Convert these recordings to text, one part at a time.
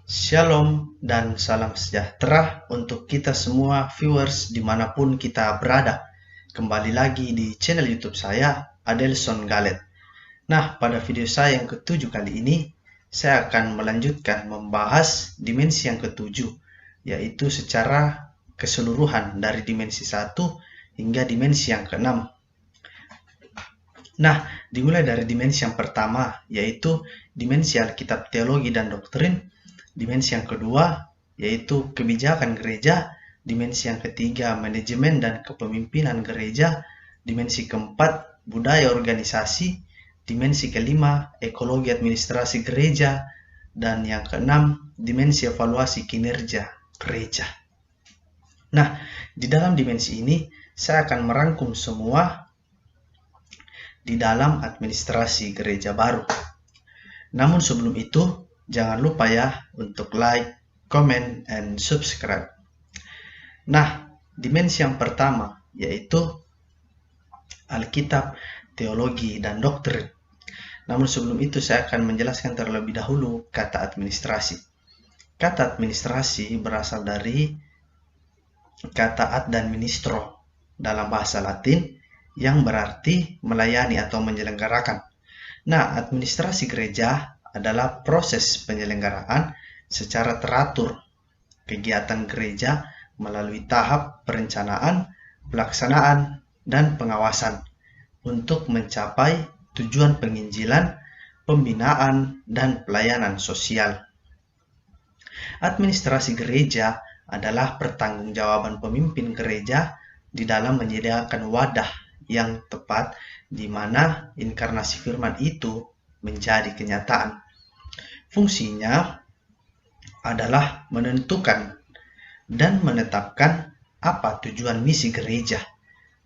Shalom dan salam sejahtera untuk kita semua viewers dimanapun kita berada. Kembali lagi di channel YouTube saya, Adelson Galet. Nah, pada video saya yang ketujuh kali ini, saya akan melanjutkan membahas dimensi yang ketujuh, yaitu secara keseluruhan dari dimensi 1 hingga dimensi yang keenam. Nah, dimulai dari dimensi yang pertama, yaitu dimensi Alkitab, teologi, dan doktrin. Dimensi yang kedua, yaitu kebijakan gereja. Dimensi yang ketiga, manajemen dan kepemimpinan gereja. Dimensi keempat, budaya organisasi. Dimensi kelima, ekologi administrasi gereja. Dan yang keenam, dimensi evaluasi kinerja gereja. Nah, di dalam dimensi ini, saya akan merangkum semua di dalam administrasi gereja baru. Namun sebelum itu, jangan lupa ya untuk like, comment, and subscribe. Nah, dimensi yang pertama yaitu Alkitab, teologi, dan doktrin. Namun sebelum itu saya akan menjelaskan terlebih dahulu kata administrasi. Kata administrasi berasal dari kata ad dan ministro dalam bahasa Latin yang berarti melayani atau menyelenggarakan. Nah, administrasi gereja adalah proses penyelenggaraan secara teratur kegiatan gereja melalui tahap perencanaan, pelaksanaan, dan pengawasan untuk mencapai tujuan penginjilan, pembinaan, dan pelayanan sosial. Administrasi gereja adalah pertanggungjawaban pemimpin gereja di dalam menyediakan wadah yang tepat di mana inkarnasi firman itu menjadi kenyataan. Fungsinya adalah menentukan dan menetapkan apa tujuan misi gereja,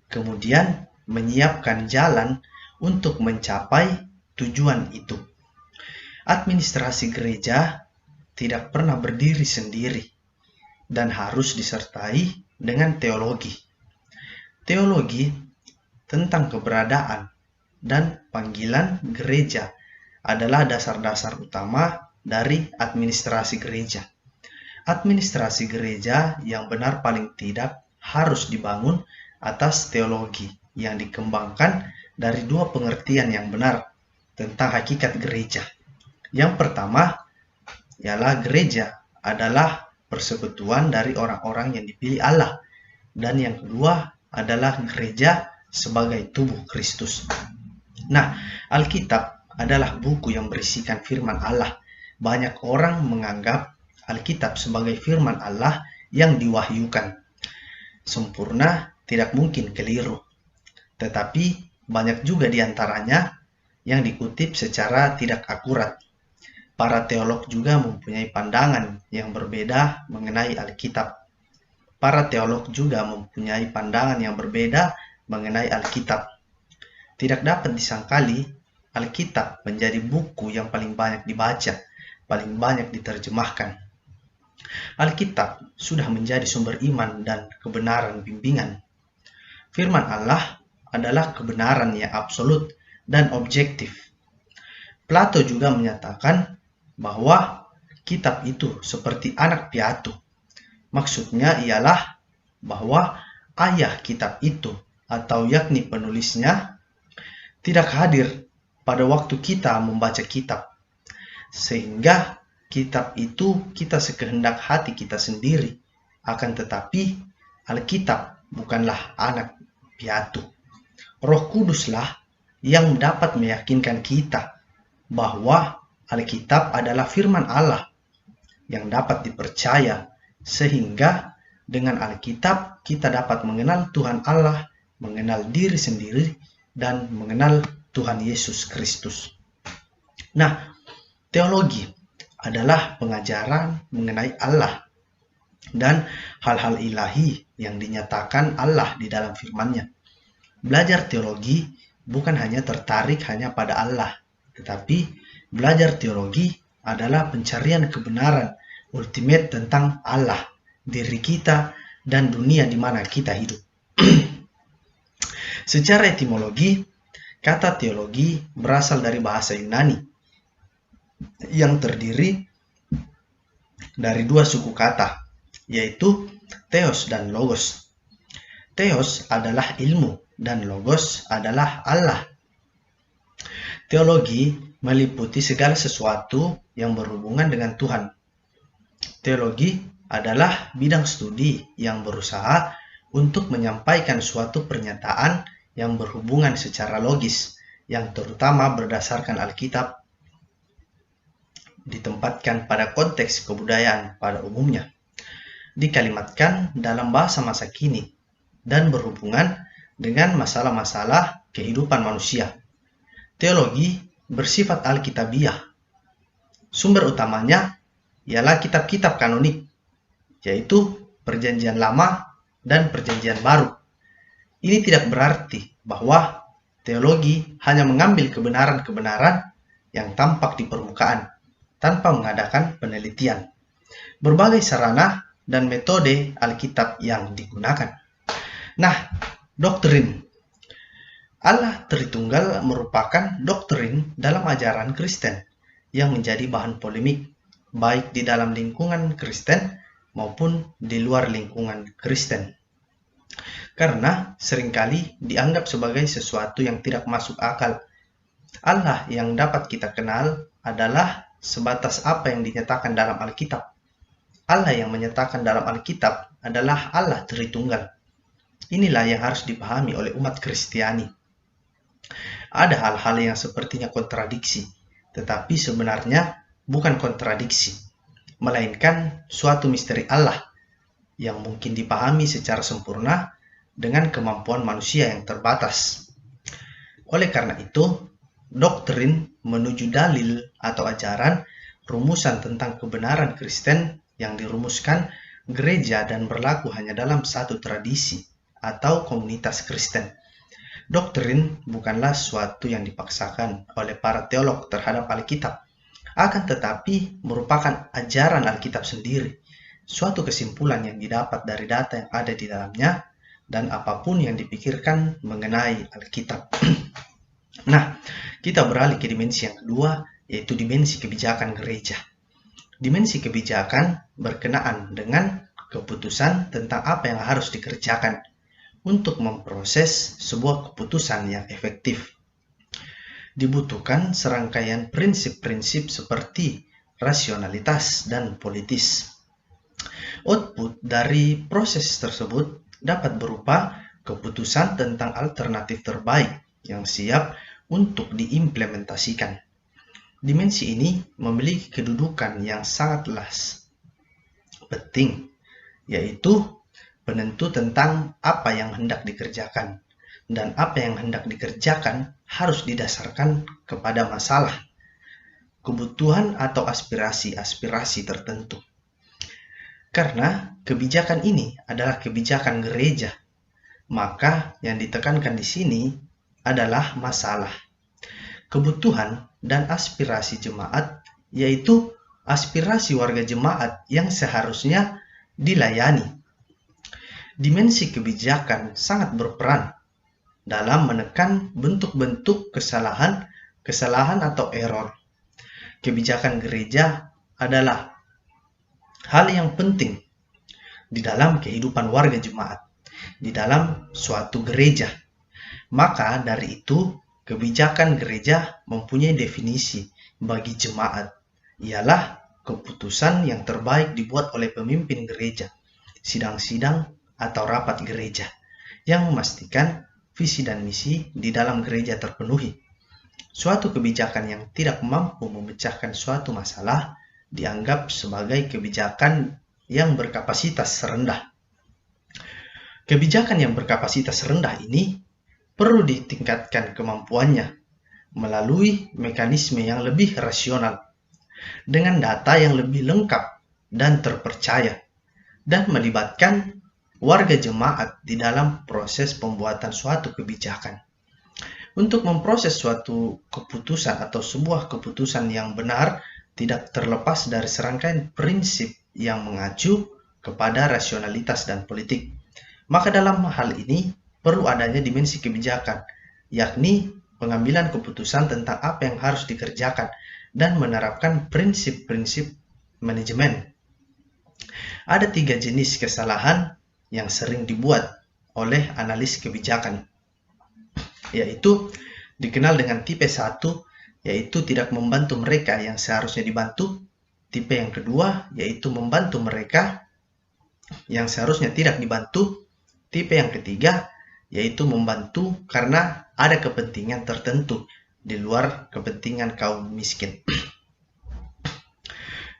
kemudian menyiapkan jalan untuk mencapai tujuan itu. Administrasi gereja tidak pernah berdiri sendiri dan harus disertai dengan teologi. Teologi tentang keberadaan dan panggilan gereja adalah dasar-dasar utama dari administrasi gereja. Administrasi gereja yang benar paling tidak harus dibangun atas teologi yang dikembangkan dari dua pengertian yang benar tentang hakikat gereja. Yang pertama ialah gereja adalah persekutuan dari orang-orang yang dipilih Allah, dan yang kedua adalah gereja sebagai tubuh Kristus. Nah, Alkitab adalah buku yang berisikan firman Allah. Banyak orang menganggap Alkitab sebagai firman Allah yang diwahyukan. Sempurna, tidak mungkin keliru. Tetapi banyak juga di antaranya yang dikutip secara tidak akurat. Para teolog juga mempunyai pandangan yang berbeda mengenai Alkitab. Para teolog juga mempunyai pandangan yang berbeda mengenai Alkitab. Tidak dapat disangkali Alkitab menjadi buku yang paling banyak dibaca, paling banyak diterjemahkan. Alkitab sudah menjadi sumber iman dan kebenaran bimbingan. Firman Allah adalah kebenaran yang absolut dan objektif. Plato juga menyatakan bahwa kitab itu seperti anak piatu. Maksudnya ialah bahwa ayah kitab itu atau yakni penulisnya tidak hadir pada waktu kita membaca kitab, sehingga kitab itu kita sekehendak hati kita sendiri. Akan tetapi Alkitab bukanlah anak piatu. Roh Kuduslah yang dapat meyakinkan kita bahwa Alkitab adalah firman Allah yang dapat dipercaya, sehingga dengan Alkitab kita dapat mengenal Tuhan Allah, mengenal diri sendiri, dan mengenal Tuhan Yesus Kristus. Nah, teologi adalah pengajaran mengenai Allah dan hal-hal ilahi yang dinyatakan Allah di dalam firman-Nya. Belajar teologi bukan hanya tertarik hanya pada Allah, tetapi belajar teologi adalah pencarian kebenaran ultimate tentang Allah, diri kita, dan dunia di mana kita hidup. Secara etimologi, kata teologi berasal dari bahasa Yunani yang terdiri dari dua suku kata, yaitu theos dan logos. Theos adalah ilmu dan logos adalah Allah. Teologi meliputi segala sesuatu yang berhubungan dengan Tuhan. Teologi adalah bidang studi yang berusaha untuk menyampaikan suatu pernyataan yang berhubungan secara logis, yang terutama berdasarkan Alkitab, ditempatkan pada konteks kebudayaan pada umumnya, dikalimatkan dalam bahasa masa kini, dan berhubungan dengan masalah-masalah kehidupan manusia. Teologi bersifat alkitabiah. Sumber utamanya ialah kitab-kitab kanonik, yaitu Perjanjian Lama dan Perjanjian Baru. Ini tidak berarti bahwa teologi hanya mengambil kebenaran-kebenaran yang tampak di permukaan tanpa mengadakan penelitian. Berbagai sarana dan metode Alkitab yang digunakan. Nah, doktrin Allah Tritunggal merupakan doktrin dalam ajaran Kristen yang menjadi bahan polemik baik di dalam lingkungan Kristen maupun di luar lingkungan Kristen. Karena seringkali dianggap sebagai sesuatu yang tidak masuk akal. Allah yang dapat kita kenal adalah sebatas apa yang dinyatakan dalam Alkitab. Allah yang menyatakan dalam Alkitab adalah Allah Tritunggal. Inilah yang harus dipahami oleh umat Kristiani. Ada hal-hal yang sepertinya kontradiksi, tetapi sebenarnya bukan kontradiksi, melainkan suatu misteri Allah yang mungkin dipahami secara sempurna dengan kemampuan manusia yang terbatas. Oleh karena itu, doktrin menuju dalil atau ajaran rumusan tentang kebenaran Kristen yang dirumuskan gereja dan berlaku hanya dalam satu tradisi atau komunitas Kristen. Doktrin bukanlah suatu yang dipaksakan oleh para teolog terhadap Alkitab, akan tetapi merupakan ajaran Alkitab sendiri, suatu kesimpulan yang didapat dari data yang ada di dalamnya dan apapun yang dipikirkan mengenai Alkitab. Nah, kita beralih ke dimensi yang kedua, yaitu dimensi kebijakan gereja. Dimensi kebijakan berkenaan dengan keputusan tentang apa yang harus dikerjakan untuk memproses sebuah keputusan yang efektif. Dibutuhkan serangkaian prinsip-prinsip seperti rasionalitas dan politis. Output dari proses tersebut dapat berupa keputusan tentang alternatif terbaik yang siap untuk diimplementasikan. Dimensi ini memiliki kedudukan yang sangatlah penting, yaitu penentu tentang apa yang hendak dikerjakan, dan apa yang hendak dikerjakan harus didasarkan kepada masalah, kebutuhan atau aspirasi-aspirasi tertentu. Karena kebijakan ini adalah kebijakan gereja, maka yang ditekankan di sini adalah masalah, kebutuhan, dan aspirasi jemaat, yaitu aspirasi warga jemaat yang seharusnya dilayani. Dimensi kebijakan sangat berperan dalam menekan bentuk-bentuk kesalahan atau error. Kebijakan gereja adalah hal yang penting di dalam kehidupan warga jemaat, di dalam suatu gereja. Maka dari itu, kebijakan gereja mempunyai definisi bagi jemaat, ialah keputusan yang terbaik dibuat oleh pemimpin gereja, sidang-sidang atau rapat gereja, yang memastikan visi dan misi di dalam gereja terpenuhi. Suatu kebijakan yang tidak mampu memecahkan suatu masalah dianggap sebagai kebijakan yang berkapasitas rendah. Kebijakan yang berkapasitas rendah ini perlu ditingkatkan kemampuannya melalui mekanisme yang lebih rasional, dengan data yang lebih lengkap dan terpercaya, dan melibatkan warga jemaat di dalam proses pembuatan suatu kebijakan. Untuk memproses suatu keputusan atau sebuah keputusan yang benar tidak terlepas dari serangkaian prinsip yang mengacu kepada rasionalitas dan politik. Maka dalam hal ini perlu adanya dimensi kebijakan, yakni pengambilan keputusan tentang apa yang harus dikerjakan dan menerapkan prinsip-prinsip manajemen Ada 3 jenis kesalahan yang sering dibuat oleh analis kebijakan, yaitu dikenal dengan tipe 1, yaitu tidak membantu mereka yang seharusnya dibantu. Tipe yang kedua, yaitu membantu mereka yang seharusnya tidak dibantu. Tipe yang ketiga, yaitu membantu karena ada kepentingan tertentu di luar kepentingan kaum miskin.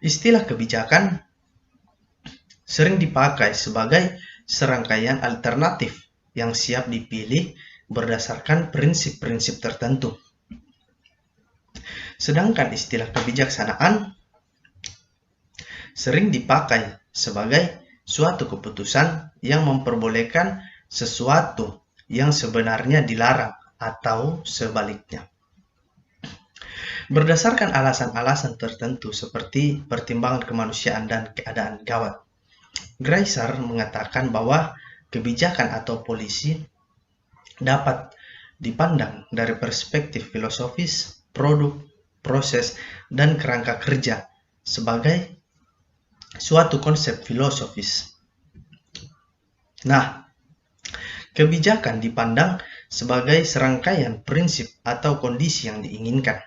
Istilah kebijakan sering dipakai sebagai serangkaian alternatif yang siap dipilih berdasarkan prinsip-prinsip tertentu. Sedangkan istilah kebijaksanaan sering dipakai sebagai suatu keputusan yang memperbolehkan sesuatu yang sebenarnya dilarang atau sebaliknya. Berdasarkan alasan-alasan tertentu seperti pertimbangan kemanusiaan dan keadaan gawat, Greiser mengatakan bahwa kebijakan atau polisi dapat dipandang dari perspektif filosofis, produk, proses, dan kerangka kerja sebagai suatu konsep filosofis. Nah, kebijakan dipandang sebagai serangkaian prinsip atau kondisi yang diinginkan.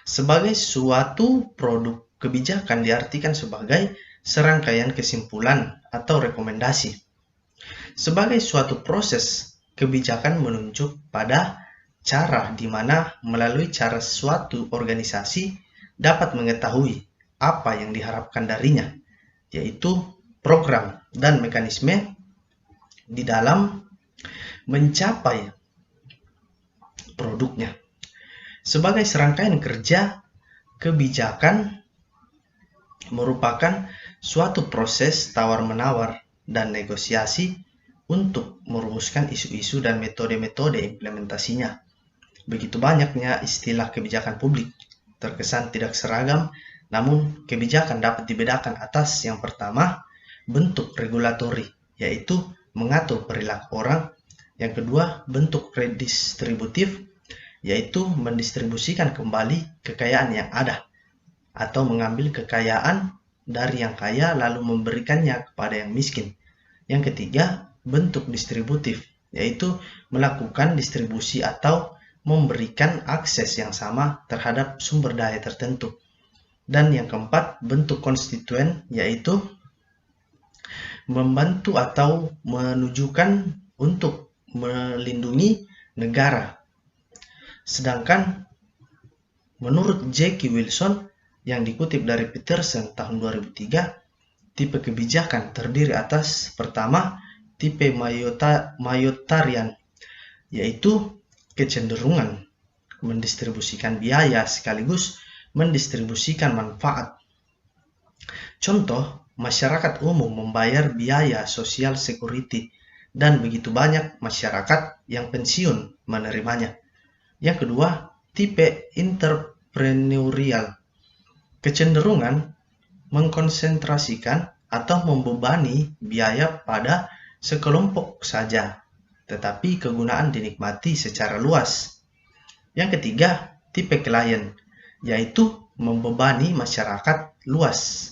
Sebagai suatu produk, kebijakan diartikan sebagai serangkaian kesimpulan atau rekomendasi. Sebagai suatu proses, kebijakan menunjuk pada cara di mana melalui cara suatu organisasi dapat mengetahui apa yang diharapkan darinya, yaitu program dan mekanisme di dalam mencapai produknya. Sebagai serangkaian kerja, kebijakan merupakan suatu proses tawar-menawar dan negosiasi untuk merumuskan isu-isu dan metode-metode implementasinya. Begitu banyaknya istilah kebijakan publik, terkesan tidak seragam, namun kebijakan dapat dibedakan atas yang pertama, bentuk regulatori, yaitu mengatur perilaku orang. Yang kedua, bentuk redistributif, yaitu mendistribusikan kembali kekayaan yang ada, atau mengambil kekayaan dari yang kaya lalu memberikannya kepada yang miskin. Yang ketiga, bentuk distributif, yaitu melakukan distribusi atau memberikan akses yang sama terhadap sumber daya tertentu. Dan yang keempat, bentuk konstituen, yaitu membantu atau menunjukkan untuk melindungi negara. Sedangkan menurut Jackie Wilson yang dikutip dari Peterson tahun 2003, tipe kebijakan terdiri atas pertama, tipe mayoritarian, yaitu kecenderungan mendistribusikan biaya sekaligus mendistribusikan manfaat. Contoh, masyarakat umum membayar biaya sosial security dan begitu banyak masyarakat yang pensiun menerimanya. Yang kedua, tipe entrepreneurial, kecenderungan mengkonsentrasikan atau membebani biaya pada sekelompok saja, tetapi kegunaan dinikmati secara luas. Yang ketiga, tipe klien, yaitu membebani masyarakat luas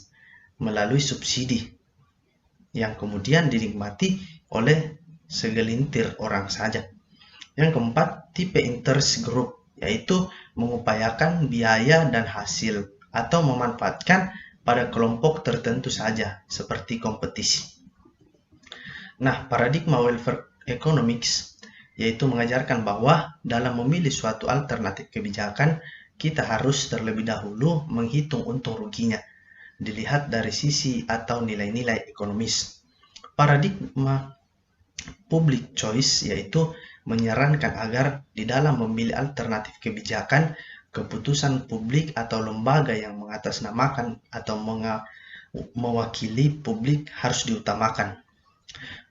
melalui subsidi, yang kemudian dinikmati oleh segelintir orang saja. Yang keempat, tipe interest group, yaitu mengupayakan biaya dan hasil atau memanfaatkan pada kelompok tertentu saja, seperti kompetisi. Nah, paradigma welfare economics yaitu mengajarkan bahwa dalam memilih suatu alternatif kebijakan, kita harus terlebih dahulu menghitung untung ruginya, dilihat dari sisi atau nilai-nilai ekonomis. Paradigma public choice yaitu menyarankan agar di dalam memilih alternatif kebijakan, keputusan publik atau lembaga yang mengatasnamakan atau mewakili publik harus diutamakan.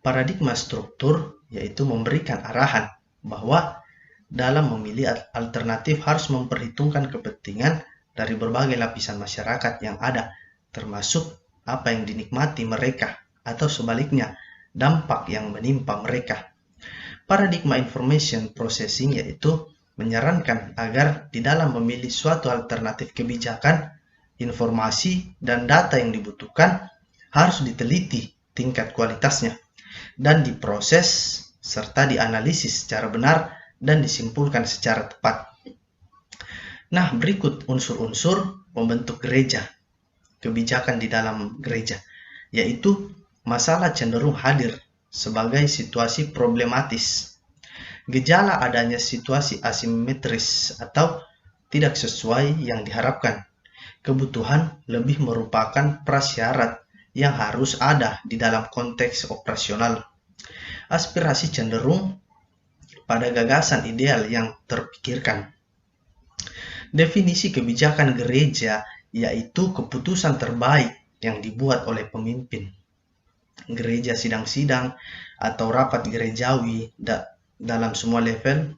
Paradigma struktur yaitu memberikan arahan bahwa dalam memilih alternatif harus memperhitungkan kepentingan dari berbagai lapisan masyarakat yang ada, termasuk apa yang dinikmati mereka atau sebaliknya dampak yang menimpa mereka. Paradigma information processing yaitu menyarankan agar di dalam memilih suatu alternatif kebijakan, informasi dan data yang dibutuhkan harus diteliti tingkat kualitasnya dan diproses serta dianalisis secara benar dan disimpulkan secara tepat. Nah, berikut unsur-unsur pembentuk gereja, kebijakan di dalam gereja, yaitu masalah cenderung hadir sebagai situasi problematis, gejala adanya situasi asimetris atau tidak sesuai yang diharapkan, kebutuhan lebih merupakan prasyarat yang harus ada di dalam konteks operasional, aspirasi cenderung pada gagasan ideal yang terpikirkan. Definisi kebijakan gereja yaitu keputusan terbaik yang dibuat oleh pemimpin gereja, sidang-sidang atau rapat gerejawi dalam semua level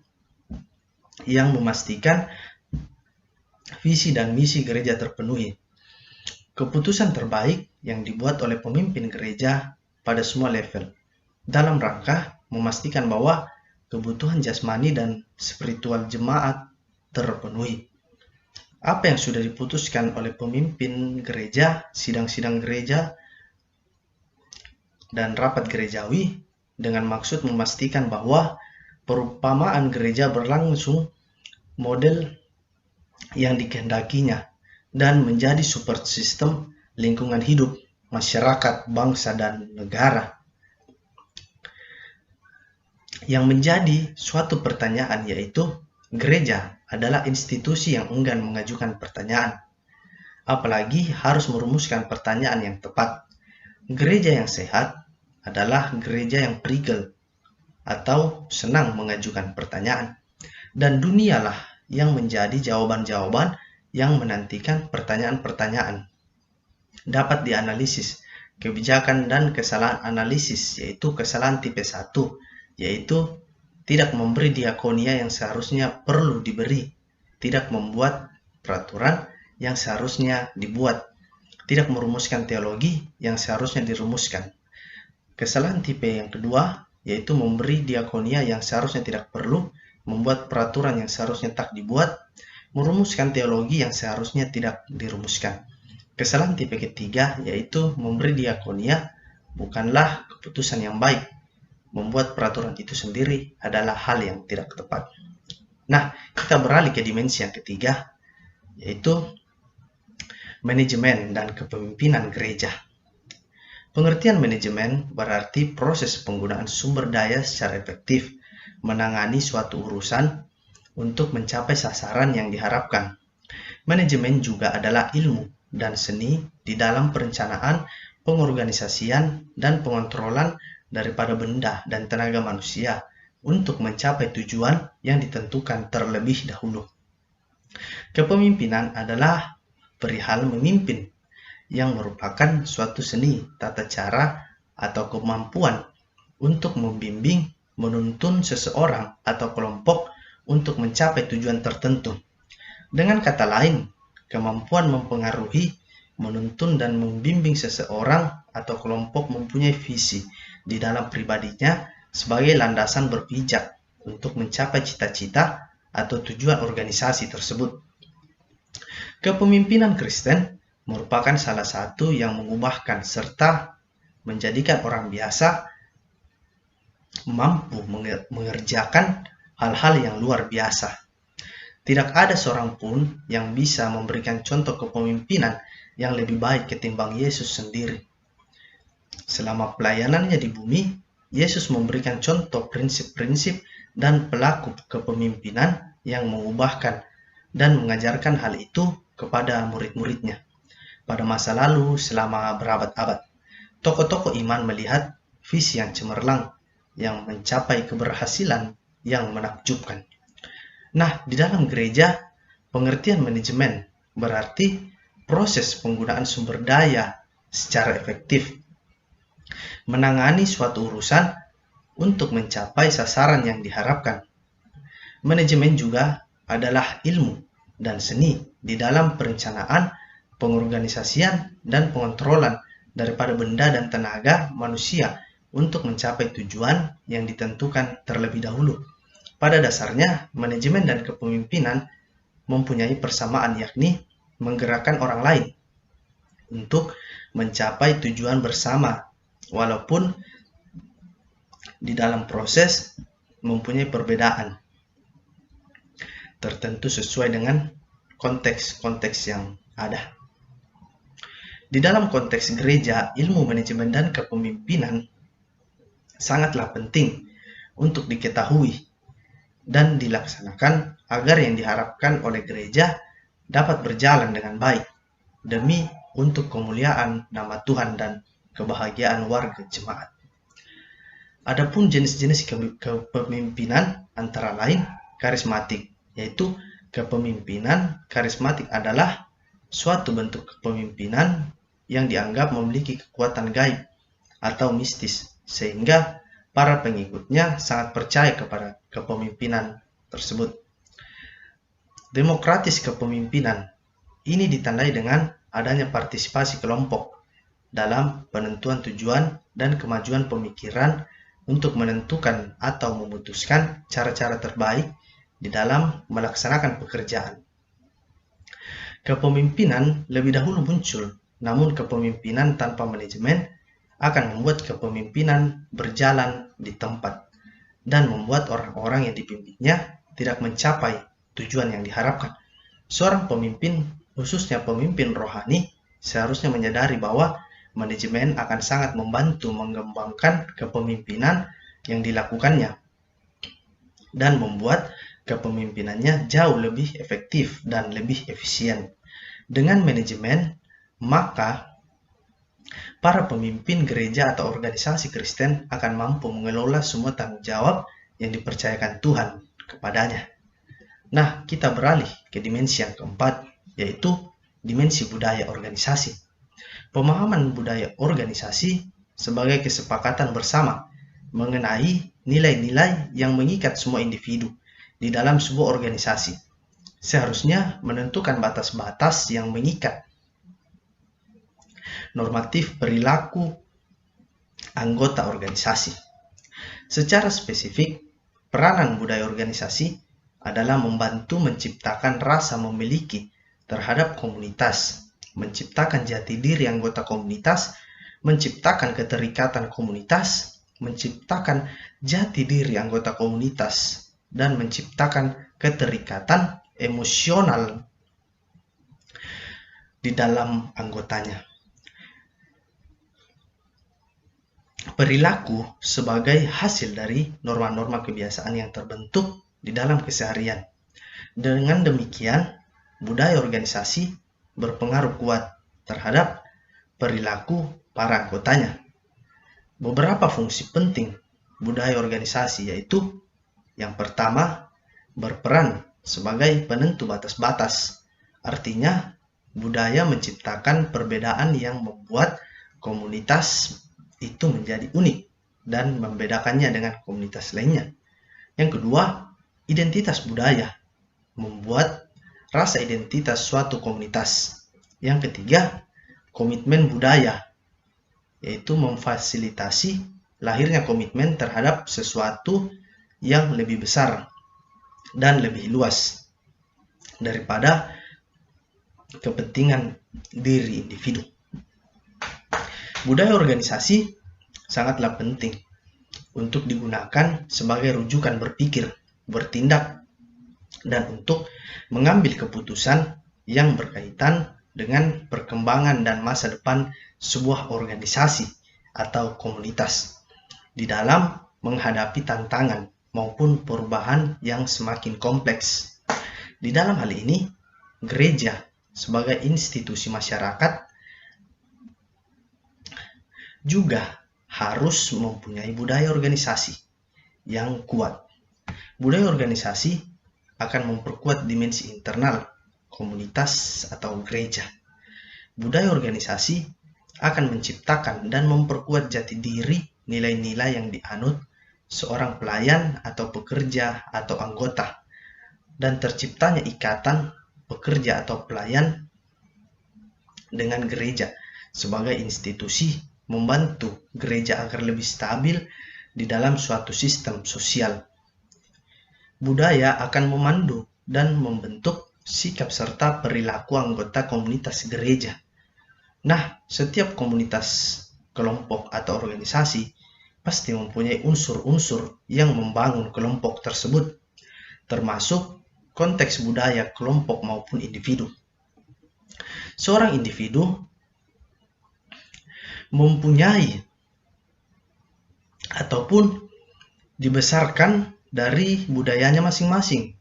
yang memastikan visi dan misi gereja terpenuhi. Keputusan terbaik yang dibuat oleh pemimpin gereja pada semua level dalam rangka memastikan bahwa kebutuhan jasmani dan spiritual jemaat terpenuhi. Apa yang sudah diputuskan oleh pemimpin gereja, sidang-sidang gereja, dan rapat gerejawi dengan maksud memastikan bahwa perumpamaan gereja berlangsung model yang dikehendakinya dan menjadi support system lingkungan hidup, masyarakat, bangsa, dan negara. Yang menjadi suatu pertanyaan yaitu gereja adalah institusi yang enggan mengajukan pertanyaan, apalagi harus merumuskan pertanyaan yang tepat. Gereja yang sehat adalah gereja yang prigel atau senang mengajukan pertanyaan, dan dunialah yang menjadi jawaban-jawaban yang menantikan pertanyaan-pertanyaan. Dapat dianalisis kebijakan dan kesalahan analisis, yaitu kesalahan tipe 1, yaitu tidak memberi diakonia yang seharusnya perlu diberi, tidak membuat peraturan yang seharusnya dibuat, tidak merumuskan teologi yang seharusnya dirumuskan. Kesalahan tipe yang kedua, yaitu memberi diakonia yang seharusnya tidak perlu, membuat peraturan yang seharusnya tak dibuat, merumuskan teologi yang seharusnya tidak dirumuskan. Kesalahan tipe ketiga, yaitu memberi diakonia bukanlah keputusan yang baik. Membuat peraturan itu sendiri adalah hal yang tidak tepat. Nah, kita beralih ke dimensi yang ketiga, yaitu manajemen dan kepemimpinan gereja. Pengertian manajemen berarti proses penggunaan sumber daya secara efektif, menangani suatu urusan untuk mencapai sasaran yang diharapkan. Manajemen juga adalah ilmu dan seni di dalam perencanaan, pengorganisasian, dan pengontrolan daripada benda dan tenaga manusia untuk mencapai tujuan yang ditentukan terlebih dahulu. Kepemimpinan adalah perihal memimpin yang merupakan suatu seni, tata cara, atau kemampuan untuk membimbing, menuntun seseorang atau kelompok untuk mencapai tujuan tertentu. Dengan kata lain, kemampuan mempengaruhi, menuntun, dan membimbing seseorang atau kelompok mempunyai visi di dalam pribadinya sebagai landasan berpijak untuk mencapai cita-cita atau tujuan organisasi tersebut. Kepemimpinan Kristen merupakan salah satu yang mengubahkan serta menjadikan orang biasa mampu mengerjakan hal-hal yang luar biasa. Tidak ada seorang pun yang bisa memberikan contoh kepemimpinan yang lebih baik ketimbang Yesus sendiri. Selama pelayanannya di bumi, Yesus memberikan contoh prinsip-prinsip dan pelaku kepemimpinan yang mengubahkan dan mengajarkan hal itu kepada murid-muridnya. Pada masa lalu, selama berabad-abad, tokoh-tokoh iman melihat visi yang cemerlang yang mencapai keberhasilan yang menakjubkan. Nah, di dalam gereja, pengertian manajemen berarti proses penggunaan sumber daya secara efektif, menangani suatu urusan untuk mencapai sasaran yang diharapkan. Manajemen juga adalah ilmu dan seni di dalam perencanaan, pengorganisasian, dan pengontrolan daripada benda dan tenaga manusia untuk mencapai tujuan yang ditentukan terlebih dahulu. Pada dasarnya, manajemen dan kepemimpinan mempunyai persamaan, yakni menggerakkan orang lain untuk mencapai tujuan bersama, walaupun di dalam proses mempunyai perbedaan tertentu sesuai dengan konteks-konteks yang ada. Di dalam konteks gereja, ilmu manajemen dan kepemimpinan sangatlah penting untuk diketahui dan dilaksanakan agar yang diharapkan oleh gereja dapat berjalan dengan baik demi untuk kemuliaan nama Tuhan dan kebahagiaan warga jemaat. Adapun jenis-jenis kepemimpinan antara lain karismatik, yaitu kepemimpinan karismatik adalah suatu bentuk kepemimpinan yang dianggap memiliki kekuatan gaib atau mistis, sehingga para pengikutnya sangat percaya kepada kepemimpinan tersebut. Demokratis kepemimpinan ini ditandai dengan adanya partisipasi kelompok dalam penentuan tujuan dan kemajuan pemikiran untuk menentukan atau memutuskan cara-cara terbaik di dalam melaksanakan pekerjaan. Kepemimpinan lebih dahulu muncul, namun kepemimpinan tanpa manajemen akan membuat kepemimpinan berjalan di tempat dan membuat orang-orang yang dipimpinnya tidak mencapai tujuan yang diharapkan. Seorang pemimpin, khususnya pemimpin rohani, seharusnya menyadari bahwa manajemen akan sangat membantu mengembangkan kepemimpinan yang dilakukannya dan membuat kepemimpinannya jauh lebih efektif dan lebih efisien. Dengan manajemen, maka para pemimpin gereja atau organisasi Kristen akan mampu mengelola semua tanggung jawab yang dipercayakan Tuhan kepadanya. Nah, kita beralih ke dimensi yang keempat, yaitu dimensi budaya organisasi. Pemahaman budaya organisasi sebagai kesepakatan bersama mengenai nilai-nilai yang mengikat semua individu di dalam sebuah organisasi. Seharusnya menentukan batas-batas yang mengikat normatif perilaku anggota organisasi. Secara spesifik, peranan budaya organisasi adalah membantu menciptakan rasa memiliki terhadap komunitas, menciptakan jati diri anggota komunitas, menciptakan keterikatan komunitas, menciptakan jati diri anggota komunitas, dan menciptakan keterikatan emosional di dalam anggotanya. Perilaku sebagai hasil dari norma-norma kebiasaan yang terbentuk di dalam keseharian. Dengan demikian, budaya organisasi berpengaruh kuat terhadap perilaku para anggotanya. Beberapa fungsi penting budaya organisasi yaitu yang pertama, berperan sebagai penentu batas-batas. Artinya, budaya menciptakan perbedaan yang membuat komunitas itu menjadi unik dan membedakannya dengan komunitas lainnya. Yang kedua, identitas budaya membuat rasa identitas suatu komunitas. Yang ketiga, komitmen budaya, yaitu memfasilitasi lahirnya komitmen terhadap sesuatu yang lebih besar dan lebih luas daripada kepentingan diri individu. Budaya organisasi sangatlah penting untuk digunakan sebagai rujukan berpikir, bertindak, dan untuk mengambil keputusan yang berkaitan dengan perkembangan dan masa depan sebuah organisasi atau komunitas di dalam menghadapi tantangan maupun perubahan yang semakin kompleks. Di dalam hal ini, gereja sebagai institusi masyarakat juga harus mempunyai budaya organisasi yang kuat. Budaya organisasi akan memperkuat dimensi internal komunitas atau gereja. Budaya organisasi akan menciptakan dan memperkuat jati diri nilai-nilai yang dianut seorang pelayan atau pekerja atau anggota, dan terciptanya ikatan pekerja atau pelayan dengan gereja sebagai institusi membantu gereja agar lebih stabil di dalam suatu sistem sosial. Budaya akan memandu dan membentuk sikap serta perilaku anggota komunitas gereja. Nah, setiap komunitas, kelompok, atau organisasi pasti mempunyai unsur-unsur yang membangun kelompok tersebut, termasuk konteks budaya kelompok maupun individu. Seorang individu mempunyai ataupun dibesarkan dari budayanya masing-masing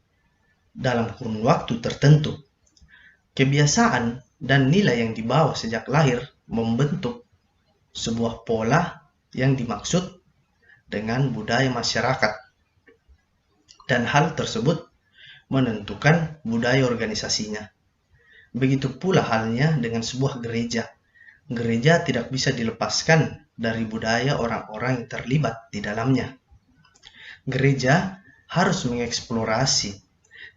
dalam kurun waktu tertentu. Kebiasaan dan nilai yang dibawa sejak lahir membentuk sebuah pola yang dimaksud dengan budaya masyarakat, dan hal tersebut menentukan budaya organisasinya. Begitu pula halnya dengan sebuah gereja. Gereja tidak bisa dilepaskan dari budaya orang-orang yang terlibat di dalamnya. Gereja harus mengeksplorasi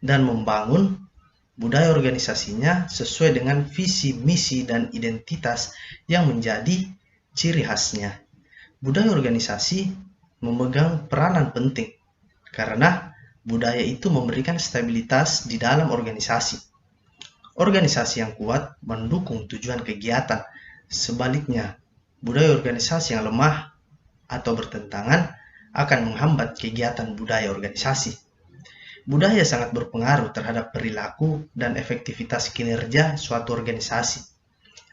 dan membangun budaya organisasinya sesuai dengan visi, misi, dan identitas yang menjadi ciri khasnya. Budaya organisasi memegang peranan penting karena budaya itu memberikan stabilitas di dalam organisasi. Organisasi yang kuat mendukung tujuan kegiatan. Sebaliknya, budaya organisasi yang lemah atau bertentangan akan menghambat kegiatan budaya organisasi. Budaya sangat berpengaruh terhadap perilaku dan efektivitas kinerja suatu organisasi.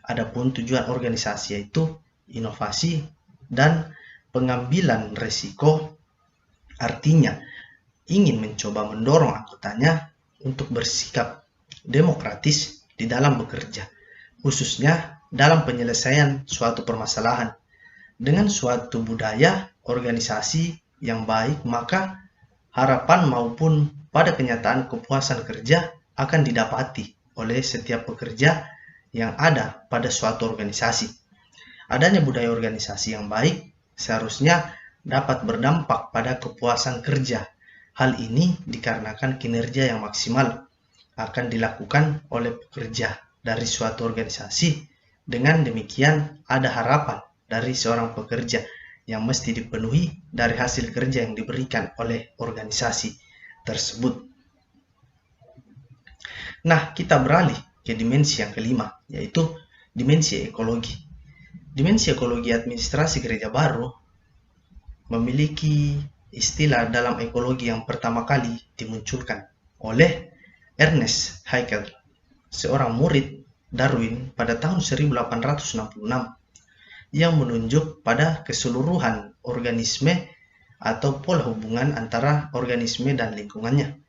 Adapun tujuan organisasi yaitu inovasi dan pengambilan risiko, artinya ingin mencoba mendorong anggotanya untuk bersikap demokratis di dalam bekerja, khususnya dalam penyelesaian suatu permasalahan. Dengan suatu budaya organisasi yang baik, maka harapan maupun pada kenyataan kepuasan kerja akan didapati oleh setiap pekerja yang ada pada suatu organisasi. Adanya budaya organisasi yang baik seharusnya dapat berdampak pada kepuasan kerja. Hal ini dikarenakan kinerja yang maksimal akan dilakukan oleh pekerja dari suatu organisasi. Dengan demikian, ada harapan dari seorang pekerja yang mesti dipenuhi dari hasil kerja yang diberikan oleh organisasi tersebut. Nah, kita beralih ke dimensi yang kelima, yaitu dimensi ekologi. Dimensi ekologi administrasi gereja baru memiliki istilah dalam ekologi yang pertama kali dimunculkan oleh Ernest Haeckel, seorang murid Darwin pada tahun 1866, yang menunjuk pada keseluruhan organisme atau pola hubungan antara organisme dan lingkungannya.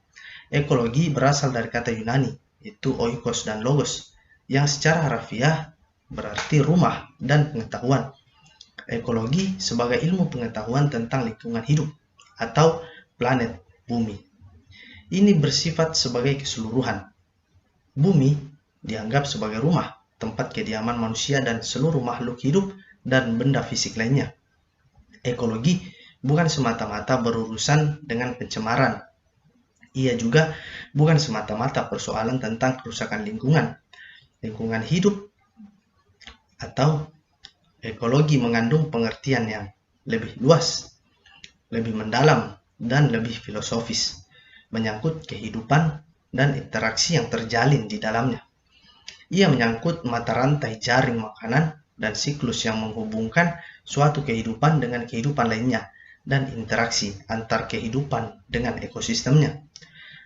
Ekologi berasal dari kata Yunani, yaitu oikos dan logos, yang secara harafiah berarti rumah dan pengetahuan. Ekologi sebagai ilmu pengetahuan tentang lingkungan hidup atau planet bumi. Ini bersifat sebagai keseluruhan. Bumi dianggap sebagai rumah, tempat kediaman manusia dan seluruh makhluk hidup dan benda fisik lainnya. Ekologi bukan semata-mata berurusan dengan pencemaran. Ia juga bukan semata-mata persoalan tentang kerusakan lingkungan. Lingkungan hidup atau ekologi mengandung pengertian yang lebih luas, lebih mendalam, dan lebih filosofis, menyangkut kehidupan dan interaksi yang terjalin di dalamnya. Ia menyangkut mata rantai jaring makanan dan siklus yang menghubungkan suatu kehidupan dengan kehidupan lainnya, dan interaksi antar kehidupan dengan ekosistemnya.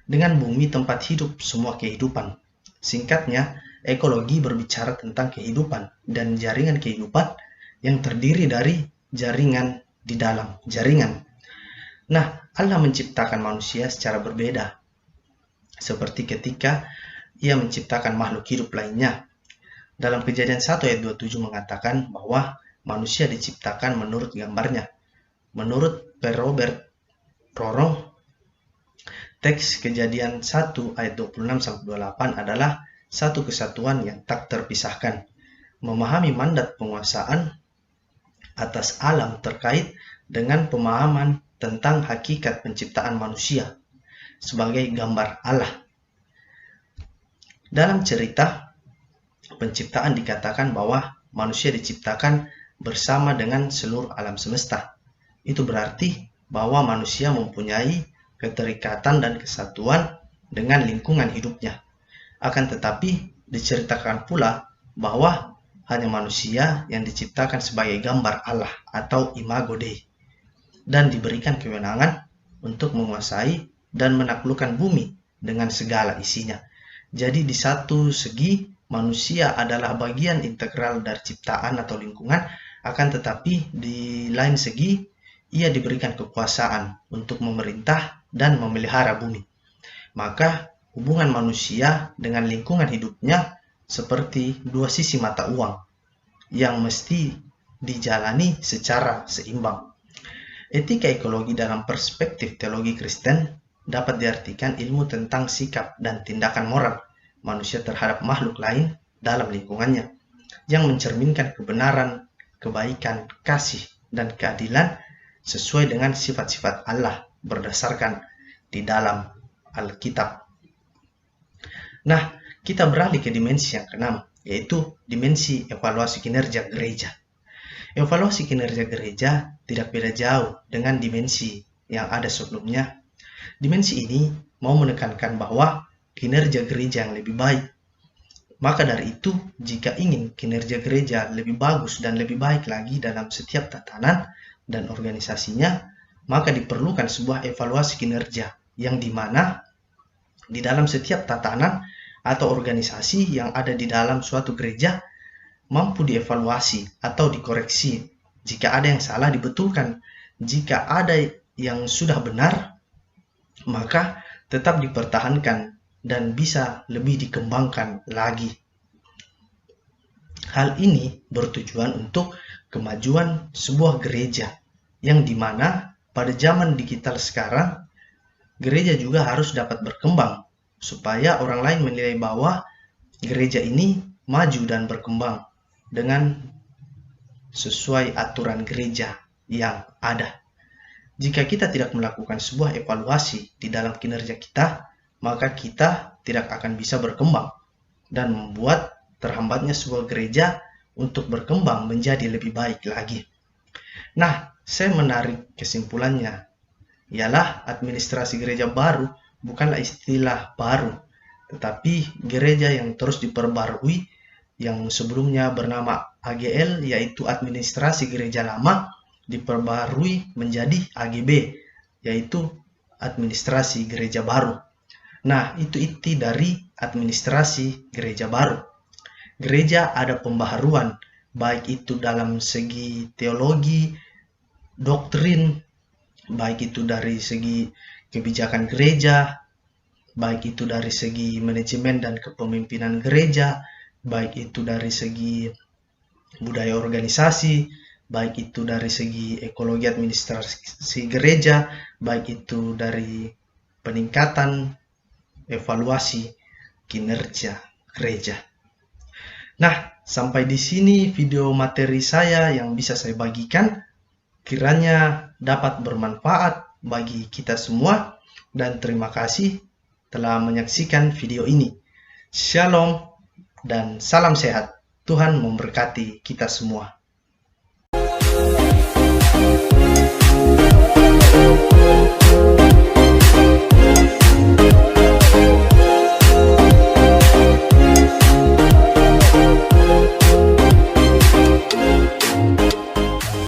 Dengan bumi tempat hidup semua kehidupan. Singkatnya, ekologi berbicara tentang kehidupan dan jaringan kehidupan yang terdiri dari jaringan di dalam jaringan. Nah, Allah menciptakan manusia secara berbeda, seperti ketika ia menciptakan makhluk hidup lainnya. Dalam Kejadian 1 ayat 27 mengatakan bahwa manusia diciptakan menurut gambarnya. Menurut Per Robert Rorong, teks Kejadian 1 ayat 26-28 adalah satu kesatuan yang tak terpisahkan. Memahami mandat penguasaan atas alam terkait dengan pemahaman tentang hakikat penciptaan manusia sebagai gambar Allah. Dalam cerita penciptaan dikatakan bahwa manusia diciptakan bersama dengan seluruh alam semesta. Itu berarti bahwa manusia mempunyai keterikatan dan kesatuan dengan lingkungan hidupnya. Akan tetapi diceritakan pula bahwa hanya manusia yang diciptakan sebagai gambar Allah atau imago Dei dan diberikan kewenangan untuk menguasai dan menaklukkan bumi dengan segala isinya. Jadi di satu segi manusia adalah bagian integral dari ciptaan atau lingkungan, akan tetapi di lain segi ia diberikan kekuasaan untuk memerintah dan memelihara bumi. Maka hubungan manusia dengan lingkungan hidupnya seperti dua sisi mata uang yang mesti dijalani secara seimbang. Etika ekologi dalam perspektif teologi Kristen dapat diartikan ilmu tentang sikap dan tindakan moral manusia terhadap makhluk lain dalam lingkungannya, yang mencerminkan kebenaran, kebaikan, kasih, dan keadilan sesuai dengan sifat-sifat Allah berdasarkan di dalam Alkitab. Nah, kita beralih ke dimensi yang keenam, yaitu dimensi evaluasi kinerja gereja. Evaluasi kinerja gereja tidak beda jauh dengan dimensi yang ada sebelumnya. Dimensi ini mau menekankan bahwa kinerja gereja yang lebih baik. Maka dari itu, jika ingin kinerja gereja lebih bagus dan lebih baik lagi dalam setiap tatanan dan organisasinya, maka diperlukan sebuah evaluasi kinerja yang dimana di dalam setiap tatanan atau organisasi yang ada di dalam suatu gereja mampu dievaluasi atau dikoreksi. Jika ada yang salah dibetulkan, jika ada yang sudah benar maka tetap dipertahankan dan bisa lebih dikembangkan lagi. Hal ini bertujuan untuk kemajuan sebuah gereja yang dimana pada zaman digital sekarang gereja juga harus dapat berkembang supaya orang lain menilai bahwa gereja ini maju dan berkembang dengan sesuai aturan gereja yang ada. Jika kita tidak melakukan sebuah evaluasi di dalam kinerja kita, maka kita tidak akan bisa berkembang dan membuat terhambatnya sebuah gereja untuk berkembang menjadi lebih baik lagi. Nah, saya menarik kesimpulannya, ialah administrasi gereja baru bukanlah istilah baru, tetapi gereja yang terus diperbarui yang sebelumnya bernama AGL, yaitu administrasi gereja lama, diperbarui menjadi AGB, yaitu administrasi gereja baru. Nah, itu inti dari administrasi gereja baru. Gereja ada pembaharuan, baik itu dalam segi teologi, doktrin, baik itu dari segi kebijakan gereja, baik itu dari segi manajemen dan kepemimpinan gereja, baik itu dari segi budaya organisasi, baik itu dari segi ekologi administrasi gereja, baik itu dari peningkatan evaluasi kinerja gereja. Nah, sampai di sini video materi saya yang bisa saya bagikan. Kiranya dapat bermanfaat bagi kita semua dan terima kasih telah menyaksikan video ini. Shalom dan salam sehat. Tuhan memberkati kita semua.